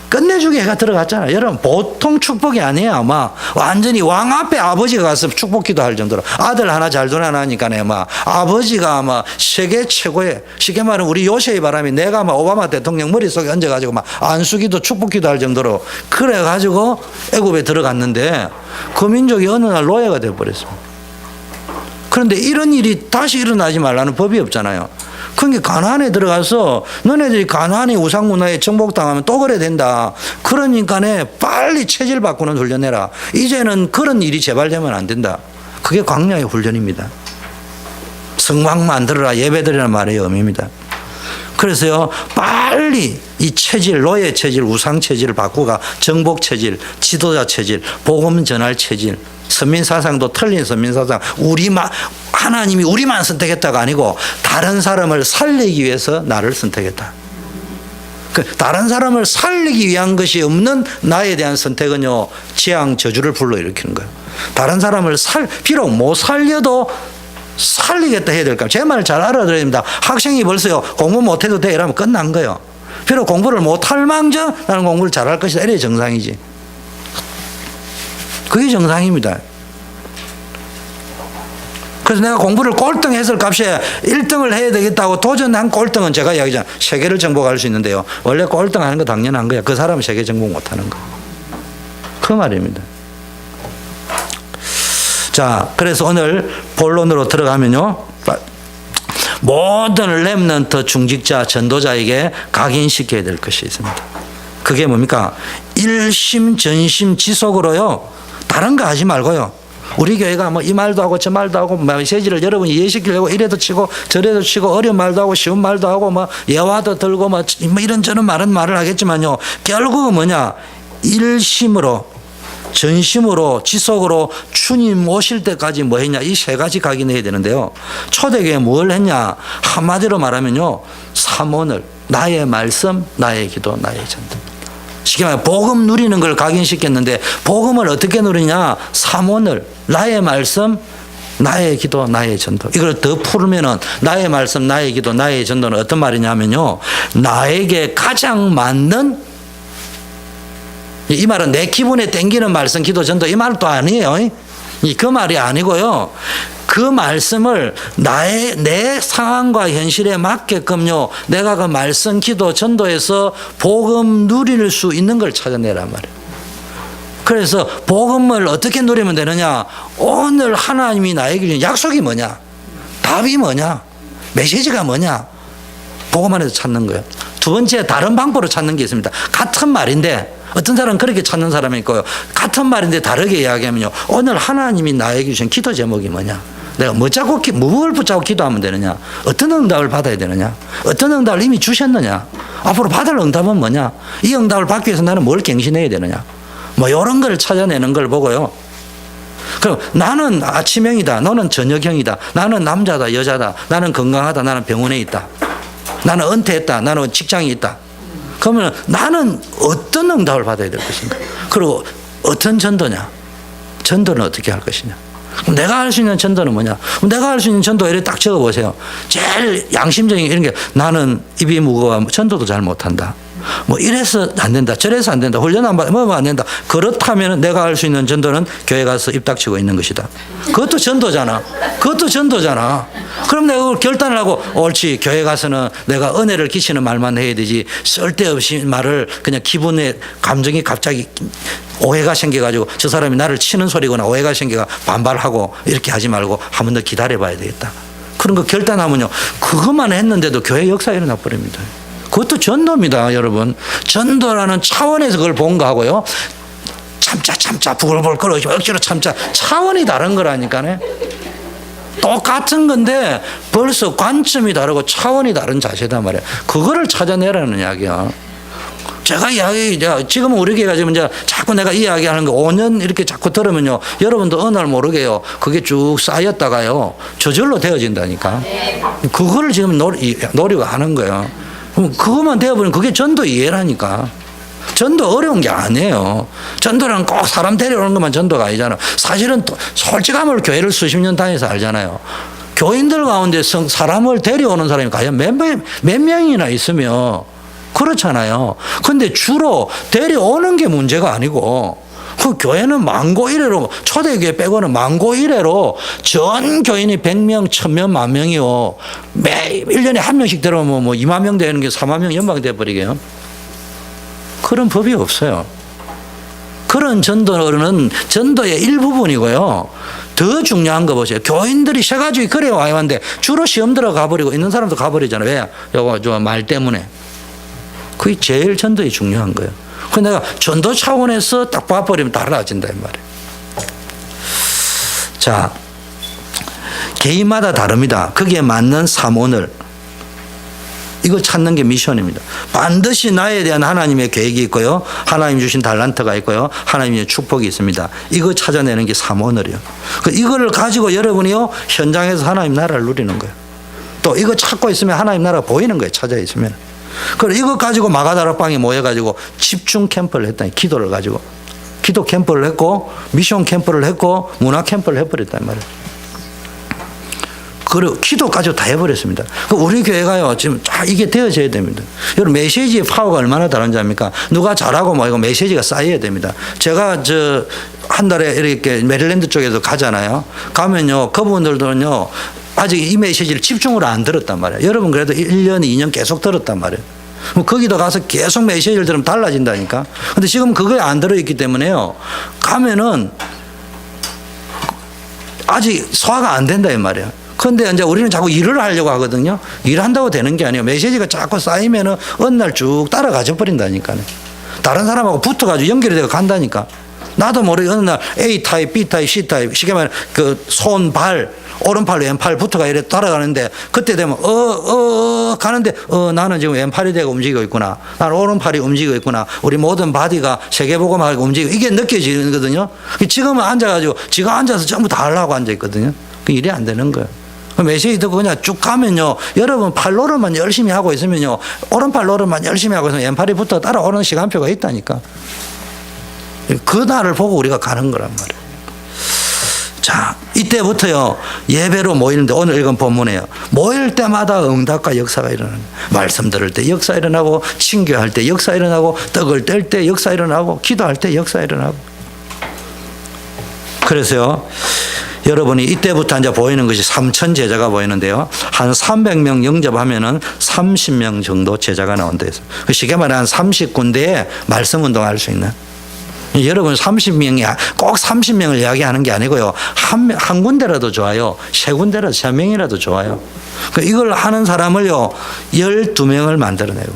끝내주게 해가 들어갔잖아요. 여러분 보통 축복이 아니에요. 아마 완전히 왕 앞에 아버지가 가서 축복기도 할 정도로 아들 하나 잘 두나니까 아마 아버지가 아마 세계 최고의 쉽게 말하면 우리 요셉이 바람이 내가 아마 오바마 대통령 머릿속에 얹어가지고 막 안수기도 축복기도 할 정도로 그래가지고 애굽에 들어갔는데 그 민족이 어느 날 노예가 되어버렸습니다. 그런데 이런 일이 다시 일어나지 말라는 법이 없잖아요. 그러니까 가나안에 들어가서 너네들이 가나안의 우상 문화에 정복당하면 또 그래 된다. 그러니까 빨리 체질 바꾸는 훈련해라. 이제는 그런 일이 재발되면 안 된다. 그게 광야의 훈련입니다. 성막 만들어라 예배드리라는 말의 의미입니다. 그래서요 빨리 이 체질 노예 체질 우상 체질을 바꾸가 정복 체질 지도자 체질 복음 전할 체질 선민사상도 틀린 선민사상 하나님이 우리만 선택했다가 아니고 다른 사람을 살리기 위해서 나를 선택했다. 다른 사람을 살리기 위한 것이 없는 나에 대한 선택은요 재앙 저주를 불러일으키는 거예요. 다른 사람을 비록 못 살려도 살리겠다 해야 될까? 제 말을 잘 알아들어야 됩니다. 학생이 벌써요 공부 못해도 돼 이러면 끝난 거예요. 비록 공부를 못할 망정 나는 공부를 잘할 것이다 이래 정상이지. 그게 정상입니다. 그래서 내가 공부를 꼴등했을 값에 1등을 해야 되겠다고 도전한 꼴등은 제가 이야기하잖아요. 세계를 정복할 수 있는데요. 원래 꼴등하는 거 당연한 거야. 그 사람은 세계 정복 못하는 거. 그 말입니다. 자, 그래서 오늘 본론으로 들어가면요. 모든 렘넌트 중직자 전도자에게 각인시켜야 될 것이 있습니다. 그게 뭡니까? 일심 전심 지속으로요. 다른 거 하지 말고요. 우리 교회가 뭐 이 말도 하고 저 말도 하고 메시지를 여러분이 이해시키려고 이래도 치고 저래도 치고 어려운 말도 하고 쉬운 말도 하고 뭐 예화도 들고 뭐 이런저런 말을 하겠지만요. 결국은 뭐냐? 일심으로 전심으로 지속으로 주님 오실 때까지 뭐 했냐? 이 세 가지 각인해야 되는데요. 초대교회 뭘 했냐? 한마디로 말하면요. 삼원을 나의 말씀, 나의 기도, 나의 전도. 쉽게 말해 복음 누리는 걸 각인시켰는데 복음을 어떻게 누리냐? 삼원을 나의 말씀, 나의 기도, 나의 전도. 이걸 더 풀면은 나의 말씀, 나의 기도, 나의 전도는 어떤 말이냐면요. 나에게 가장 맞는 이 말은 내 기분에 땡기는 말씀, 기도, 전도 이 말도 아니에요. 그 말이 아니고요. 그 말씀을 내 상황과 현실에 맞게끔요, 내가 그 말씀, 기도, 전도에서 복음 누릴 수 있는 걸 찾아내란 말이에요. 그래서 복음을 어떻게 누리면 되느냐? 오늘 하나님이 나에게 주신 약속이 뭐냐? 답이 뭐냐? 메시지가 뭐냐? 복음 안에서 찾는 거예요. 두 번째, 다른 방법으로 찾는 게 있습니다. 같은 말인데 어떤 사람은 그렇게 찾는 사람이 있고요. 같은 말인데 다르게 이야기하면요, 오늘 하나님이 나에게 주신 기도 제목이 뭐냐? 내가 무엇을 붙잡고 기도하면 되느냐? 어떤 응답을 받아야 되느냐? 어떤 응답을 이미 주셨느냐? 앞으로 받을 응답은 뭐냐? 이 응답을 받기 위해서 나는 뭘 갱신해야 되느냐? 뭐 이런 걸 찾아내는 걸 보고요. 그럼 나는 아침형이다, 너는 저녁형이다, 나는 남자다, 여자다, 나는 건강하다, 나는 병원에 있다, 나는 은퇴했다, 나는 직장에 있다. 그러면 나는 어떤 응답을 받아야 될 것인가? 그리고 어떤 전도냐? 전도는 어떻게 할 것이냐? 그럼 내가 할 수 있는 전도는 뭐냐? 내가 할 수 있는 전도 이렇게 딱 적어보세요. 제일 양심적인 이런 게, 나는 입이 무거워 전도도 잘 못한다. 뭐 이래서 안 된다, 저래서 안 된다, 훈련 안 받으면 안 된다. 그렇다면 내가 할 수 있는 전도는 교회 가서 입 닥치고 있는 것이다. 그것도 전도잖아. 그것도 전도잖아. 그럼 내가 그걸 결단을 하고, 옳지, 교회 가서는 내가 은혜를 끼치는 말만 해야 되지, 쓸데없이 말을 그냥 기분에 감정이 갑자기 오해가 생겨가지고 저 사람이 나를 치는 소리거나 오해가 생겨가 반발하고 이렇게 하지 말고 한 번 더 기다려봐야 되겠다. 그런 거 결단하면요, 그것만 했는데도 교회 역사가 일어나 버립니다. 그것도 전도입니다, 여러분. 전도라는 차원에서 그걸 본 거하고요, 참자 부글부글 끓어오지 억지로 참자, 차원이 다른 거라니까요. 똑같은 건데 벌써 관점이 다르고 차원이 다른 자세단 말이에요. 그거를 찾아내라는 이야기야. 제가 지금은 우리 교회가 지금 이제 자꾸 내가 이야기하는 거 5년 이렇게 자꾸 들으면요, 여러분도 어느 날 모르게요, 그게 쭉 쌓였다가요, 저절로 되어진다니까. 그거를 지금 노리고 하는 거예요. 그럼 그것만 되어버리면 그게 전도 이해라니까. 전도 어려운 게 아니에요. 전도는 꼭 사람 데려오는 것만 전도가 아니잖아. 사실은 솔직함을 교회를 수십 년 다녀서 알잖아요. 교인들 가운데 사람을 데려오는 사람이 과연 몇 명이나 있으며 그렇잖아요. 근데 주로 데려오는 게 문제가 아니고, 그 교회는 만고 이래로, 초대교회 빼고는 만고 이래로 전 교인이 100명, 1000명, 10,000명이요. 매 1년에 한 명씩 들어오면 뭐 2만 명 되는 게 4만 명 연방돼 버리게요. 그런 법이 없어요. 그런 전도는 전도의 일부분이고요. 더 중요한 거 보세요. 교인들이 셔가지고 그래 와야 하는데 주로 시험 들어 가버리고 있는 사람도 가버리잖아요. 왜? 요거 저 말 때문에. 그게 제일 전도에 중요한 거예요. 그 내가 전도 차원에서 딱 봐버리면 달라진다 이 말이에요. 자, 개인마다 다릅니다. 거기에 맞는 사모늘, 이걸 찾는 게 미션입니다. 반드시 나에 대한 하나님의 계획이 있고요, 하나님 주신 달란트가 있고요, 하나님의 축복이 있습니다. 이거 찾아내는 게 사모늘이요. 이거를 가지고 여러분이요, 현장에서 하나님 나라를 누리는 거예요. 또 이거 찾고 있으면 하나님 나라가 보이는 거예요. 찾아 있으면. 그래, 이거 가지고 마가다락방에 모여가지고 집중 캠프를 했다. 기도를 가지고. 기도 캠프를 했고, 미션 캠프를 했고, 문화 캠프를 해버렸단 말이에요. 그리고 기도까지 다 해버렸습니다. 우리 교회가요, 지금 이게 되어져야 됩니다. 여러분, 메시지의 파워가 얼마나 다른지 압니까? 누가 잘하고 뭐 이거 메시지가 쌓여야 됩니다. 제가 한 달에 이렇게 메릴랜드 쪽에서 가잖아요. 가면요, 그분들도는요, 아직 이 메시지를 집중으로 안 들었단 말이에요. 여러분 그래도 1년, 2년 계속 들었단 말이에요. 거기도 가서 계속 메시지를 들으면 달라진다니까. 근데 지금 그거에 안 들어있기 때문에요, 가면은 아직 소화가 안 된다 이 말이에요. 그런데 이제 우리는 자꾸 일을 하려고 하거든요. 일한다고 되는 게 아니에요. 메시지가 자꾸 쌓이면은 어느 날 쭉 따라가져 버린다니까요. 다른 사람하고 붙어가지고 연결이 되고 간다니까. 나도 모르게 어느 날 A 타입, B 타입, C 타입, 쉽게 말하면 그 손, 발, 오른팔, 왼팔 붙어가 이래 따라가는데, 그때 되면 가는데 나는 지금 왼팔이 되고 움직이고 있구나, 나는 오른팔이 움직이고 있구나, 우리 모든 바디가 세계보고만 움직이고, 이게 느껴지거든요. 지금은 앉아가지고 지가 앉아서 전부 다 하려고 앉아있거든요. 일이 안 되는 거예요. 메시지 듣고 그냥 쭉 가면요, 여러분 팔 노릇만 열심히 하고 있으면요, 오른팔 노릇만 열심히 하고 있으면 왼팔이 붙어 따라오는 시간표가 있다니까. 그 날을 보고 우리가 가는 거란 말이에요. 자, 이때부터요, 예배로 모이는데, 오늘 읽은 본문에요, 모일 때마다 응답과 역사가 일어나는 거예요. 말씀 들을 때 역사 일어나고, 친교할 때 역사 일어나고, 떡을 뗄 때 역사 일어나고, 기도할 때 역사 일어나고. 그래서요, 여러분이 이때부터 이제 보이는 것이 3천 제자가 보이는데요. 한 300명 영접하면은 30명 정도 제자가 나온다 해서. 쉽게 말하면 30군데에 말씀 운동할 수 있는. 여러분 30명이 꼭 30명을 이야기하는 게 아니고요. 한 군데라도 좋아요. 세 군데라도 3명이라도 좋아요. 이걸 하는 사람을요, 12명을 만들어내고.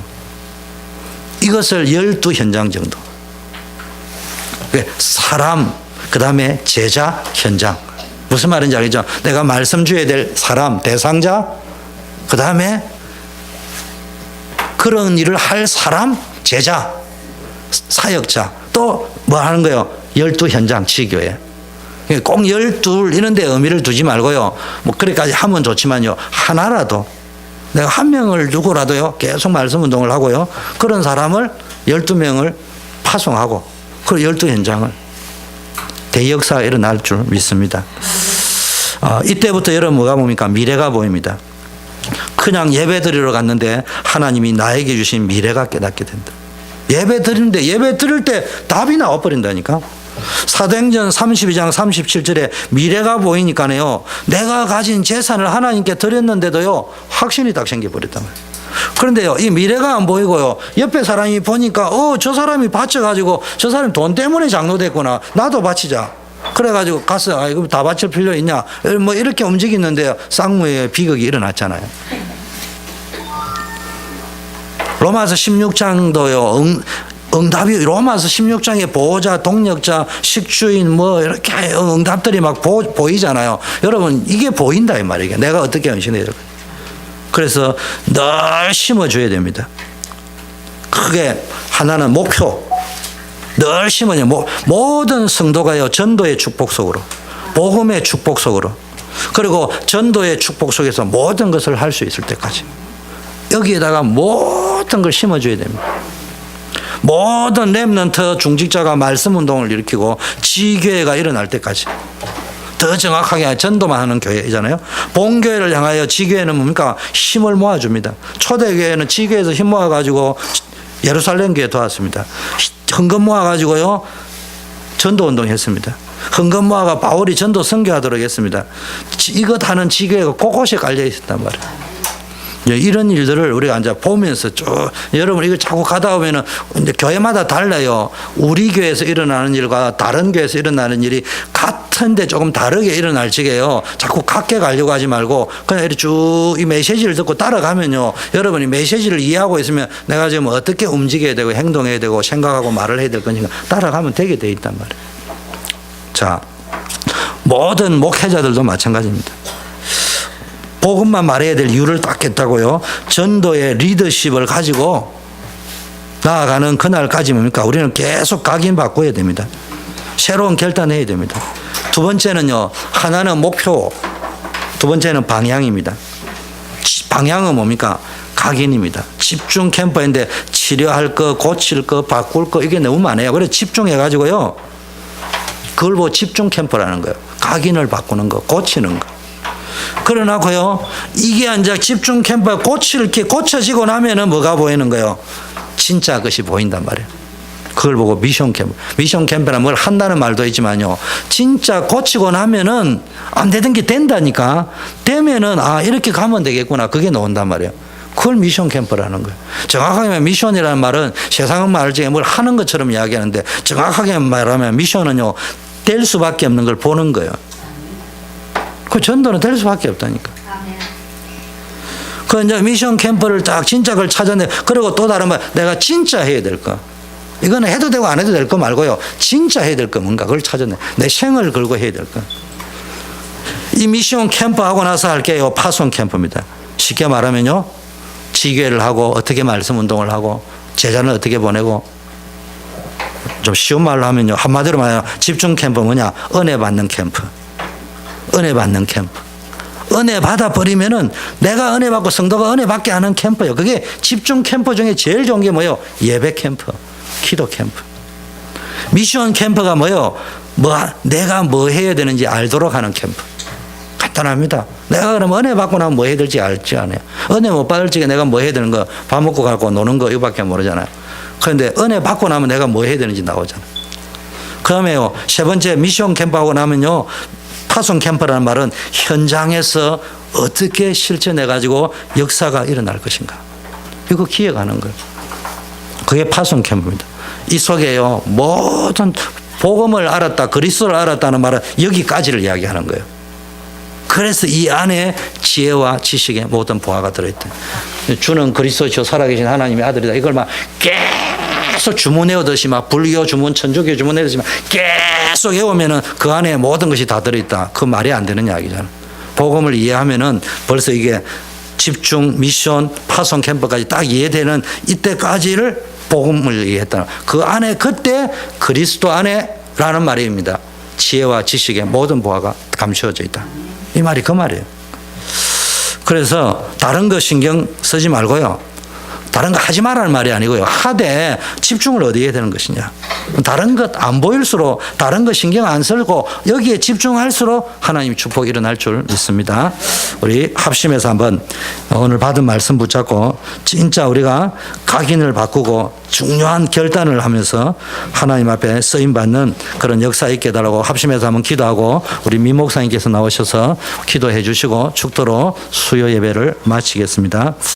이것을 12현장 정도. 사람, 그 다음에 제자, 현장. 무슨 말인지 알겠죠? 내가 말씀 줘야 될 사람, 대상자, 그 다음에 그런 일을 할 사람, 제자, 사역자, 또 뭐 하는 거예요? 12현장, 지교회. 꼭 12 이런 데 의미를 두지 말고요. 뭐 그렇게까지 하면 좋지만요. 하나라도 내가 한 명을 두고라도요, 계속 말씀 운동을 하고요. 그런 사람을 12명을 파송하고 그 12현장을 대역사가 일어날 줄 믿습니다. 이때부터 여러분 뭐가 보입니까? 미래가 보입니다. 그냥 예배 드리러 갔는데 하나님이 나에게 주신 미래가 깨닫게 된다. 예배 드리는데 예배 드릴 때 답이 나와버린다니까. 사도행전 32장 37절에 미래가 보이니까요, 내가 가진 재산을 하나님께 드렸는데도요, 확신이 딱 생겨버렸단 말이에요. 그런데요, 이 미래가 안 보이고요, 옆에 사람이 보니까 저 사람이 바쳐가지고 저 사람이 돈 때문에 장로됐구나, 나도 바치자. 그래가지고 가서 이거 다 바칠 필요 있냐, 뭐 이렇게 움직이는데요, 쌍무의 비극이 일어났잖아요. 로마서 16장도요, 응답이 로마서 16장에 보호자, 동력자, 식주인 뭐 이렇게 응답들이 막 보이잖아요. 여러분 이게 보인다 이 말이에요. 내가 어떻게 헌신해야 될까? 그래서 늘 심어줘야 됩니다. 크게 하나는 목표. 늘 심어요. 모든 성도가요, 전도의 축복 속으로, 복음의 축복 속으로, 그리고 전도의 축복 속에서 모든 것을 할 수 있을 때까지 여기에다가 모든 걸 심어줘야 됩니다. 모든 렘넌트 중직자가 말씀 운동을 일으키고 지교회가 일어날 때까지, 더 정확하게 전도만 하는 교회잖아요. 본교회를 향하여 지교회는 뭡니까? 힘을 모아줍니다. 초대교회는 지교회에서 힘 모아가지고 예루살렘 교회 도왔습니다. 헌금 모아가지고요, 전도 운동했습니다. 헌금 모아가 바울이 전도 선교하도록 했습니다. 이것 하는 지교회가 곳곳에 깔려 있었단 말이에요. 이런 일들을 우리가 이제 보면서 쭉, 여러분 이거 자꾸 가다 보면은 이제 교회마다 달라요. 우리 교회에서 일어나는 일과 다른 교회에서 일어나는 일이 같은데 조금 다르게 일어날 적에요. 자꾸 같게 가려고 하지 말고 그냥 이렇게 쭉 이 메시지를 듣고 따라가면요, 여러분이 메시지를 이해하고 있으면 내가 지금 어떻게 움직여야 되고 행동해야 되고 생각하고 말을 해야 될 거니까 따라가면 되게 돼 있단 말이에요. 자, 모든 목회자들도 마찬가지입니다. 복음만 말해야 될 이유를 딱 했다고요. 전도의 리더십을 가지고 나아가는 그날까지 뭡니까? 우리는 계속 각인바꿔야 됩니다. 새로운 결단해야 됩니다. 두 번째는요, 하나는 목표, 두 번째는 방향입니다. 방향은 뭡니까? 각인입니다. 집중 캠퍼인데 치료할 거, 고칠 거, 바꿀 거 이게 너무 많아요. 그래서 집중해가지고요, 그걸 보고 집중 캠퍼라는 거예요. 각인을 바꾸는 거, 고치는 거. 그러나고요, 이게 이제 집중 캠프 고쳐지고 나면은 뭐가 보이는 거예요? 진짜 것이 보인단 말이에요. 그걸 보고 미션 캠프. 미션 캠프는 뭘 한다는 말도 있지만요, 진짜 고치고 나면은 안 되던 게 된다니까. 되면은 이렇게 가면 되겠구나. 그게 나온단 말이에요. 그걸 미션 캠프라는 거예요. 정확하게 미션이라는 말은 세상 말 중에 뭘 하는 것처럼 이야기하는데, 정확하게 말하면 미션은요, 될 수밖에 없는 걸 보는 거예요. 그 전도는 될 수밖에 없다니까. 그 이제 미션 캠프를 딱 진짜 그걸 찾아내. 그리고 또 다른 말, 내가 진짜 해야 될 거. 이거는 해도 되고 안 해도 될 거 말고요, 진짜 해야 될 거 뭔가 그걸 찾아내. 내 생을 걸고 해야 될 거. 이 미션 캠프 하고 나서 할게요, 파송 캠프입니다. 쉽게 말하면요, 지교회를 하고 어떻게 말씀 운동을 하고 제자는 어떻게 보내고, 좀 쉬운 말로 하면요, 한마디로 말하면 집중 캠프 뭐냐? 은혜 받는 캠프. 은혜 받는 캠프. 은혜 받아버리면은 내가 은혜 받고 성도가 은혜 받게 하는 캠프예요. 그게 집중 캠프 중에 제일 좋은 게 뭐예요? 예배 캠프, 기도 캠프. 미션 캠프가 뭐예요? 내가 뭐 해야 되는지 알도록 하는 캠프. 간단합니다. 내가 그러면 은혜 받고 나면 뭐 해야 될지 알지 않아요. 은혜 못 받을 적에 내가 뭐 해야 되는 거, 밥 먹고 가고 노는 거 이거밖에 모르잖아요. 그런데 은혜 받고 나면 내가 뭐 해야 되는지 나오잖아요. 그다음에요. 세 번째 미션 캠프하고 나면요. 파송 캠프라는 말은 현장에서 어떻게 실천해 가지고 역사가 일어날 것인가. 이거 기획하는 거예요. 그게 파송 캠프입니다. 이 속에요. 모든 복음을 알았다, 그리스도를 알았다는 말은 여기까지를 이야기하는 거예요. 그래서 이 안에 지혜와 지식의 모든 보화가 들어있다. 주는 그리스도시요 살아계신 하나님의 아들이다. 이걸 막 계속 주문해오듯이 막 불교 주문, 천주교 주문해오듯이 막 계속 외우면은 그 안에 모든 것이 다 들어있다. 그 말이 안 되는 이야기잖아. 복음을 이해하면은 벌써 이게 집중, 미션, 파송 캠프까지 딱 이해되는 이때까지를 복음을 이해했다. 그 안에 그때 그리스도 안에라는 말입니다. 지혜와 지식의 모든 보화가 감추어져 있다. 이 말이 그 말이에요. 그래서 다른 거 신경 쓰지 말고요. 다른 거 하지 말라는 말이 아니고요. 하되 집중을 어디에 해야 되는 것이냐. 다른 것 안 보일수록 다른 거 신경 안 쓰고 여기에 집중할수록 하나님 축복이 일어날 줄 믿습니다. 우리 합심해서 한번 오늘 받은 말씀 붙잡고 진짜 우리가 각인을 바꾸고 중요한 결단을 하면서 하나님 앞에 쓰임받는 그런 역사 있게 해달라고 합심해서 한번 기도하고 우리 미 목사님께서 나오셔서 기도해 주시고 축도로 수요 예배를 마치겠습니다.